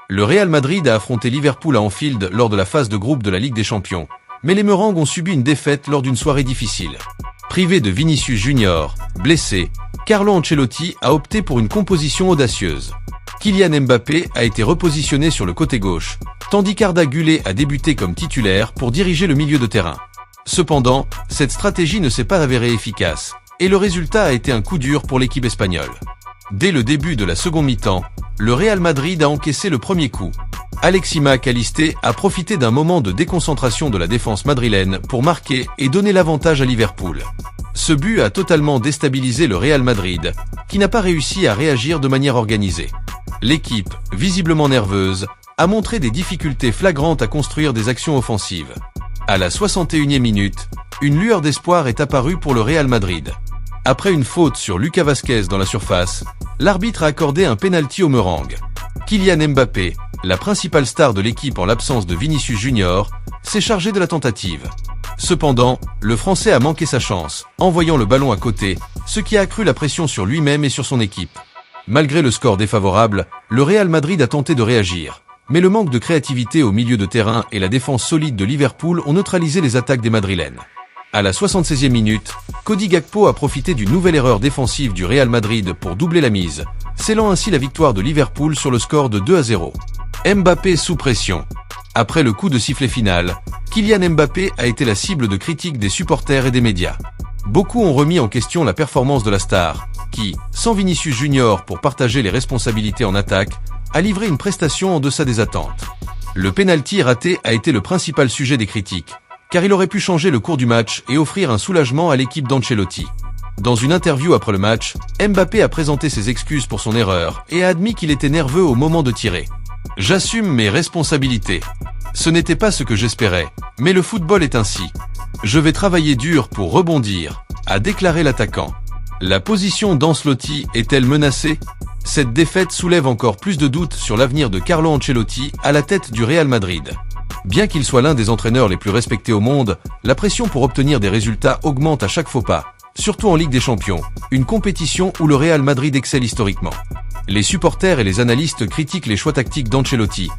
Le Real Madrid a affronté Liverpool à Anfield lors de la phase de groupe de la Ligue des Champions, mais les Merengues ont subi une défaite lors d'une soirée difficile. Privé de Vinicius Junior, blessé, Carlo Ancelotti a opté pour une composition audacieuse. Kylian Mbappé a été repositionné sur le côté gauche, tandis qu'Arda Güler a débuté comme titulaire pour diriger le milieu de terrain. Cependant, cette stratégie ne s'est pas avérée efficace, et le résultat a été un coup dur pour l'équipe espagnole. Dès le début de la seconde mi-temps, le Real Madrid a encaissé le premier coup. Alexis Mac Allister a profité d'un moment de déconcentration de la défense madrilène pour marquer et donner l'avantage à Liverpool. Ce but a totalement déstabilisé le Real Madrid, qui n'a pas réussi à réagir de manière organisée. L'équipe, visiblement nerveuse, a montré des difficultés flagrantes à construire des actions offensives. À la 61e minute, une lueur d'espoir est apparue pour le Real Madrid. Après une faute sur Lucas Vázquez dans la surface, l'arbitre a accordé un pénalty aux Merengues. Kylian Mbappé, la principale star de l'équipe en l'absence de Vinicius Junior, s'est chargé de la tentative. Cependant, le Français a manqué sa chance, envoyant le ballon à côté, ce qui a accru la pression sur lui-même et sur son équipe. Malgré le score défavorable, le Real Madrid a tenté de réagir. Mais le manque de créativité au milieu de terrain et la défense solide de Liverpool ont neutralisé les attaques des Madrilènes. À la 76e minute, Cody Gakpo a profité d'une nouvelle erreur défensive du Real Madrid pour doubler la mise, scellant ainsi la victoire de Liverpool sur le score de 2-0. Mbappé sous pression. Après le coup de sifflet final, Kylian Mbappé a été la cible de critiques des supporters et des médias. Beaucoup ont remis en question la performance de la star, qui, sans Vinicius Junior pour partager les responsabilités en attaque, a livré une prestation en deçà des attentes. Le pénalty raté a été le principal sujet des critiques, car il aurait pu changer le cours du match et offrir un soulagement à l'équipe d'Ancelotti. Dans une interview après le match, Mbappé a présenté ses excuses pour son erreur et a admis qu'il était nerveux au moment de tirer. « J'assume mes responsabilités. Ce n'était pas ce que j'espérais, mais le football est ainsi. Je vais travailler dur pour rebondir », a déclaré l'attaquant. La position d'Ancelotti est-elle menacée ? Cette défaite soulève encore plus de doutes sur l'avenir de Carlo Ancelotti à la tête du Real Madrid. Bien qu'il soit l'un des entraîneurs les plus respectés au monde, la pression pour obtenir des résultats augmente à chaque faux pas, surtout en Ligue des Champions, une compétition où le Real Madrid excelle historiquement. Les supporters et les analystes critiquent les choix tactiques d'Ancelotti,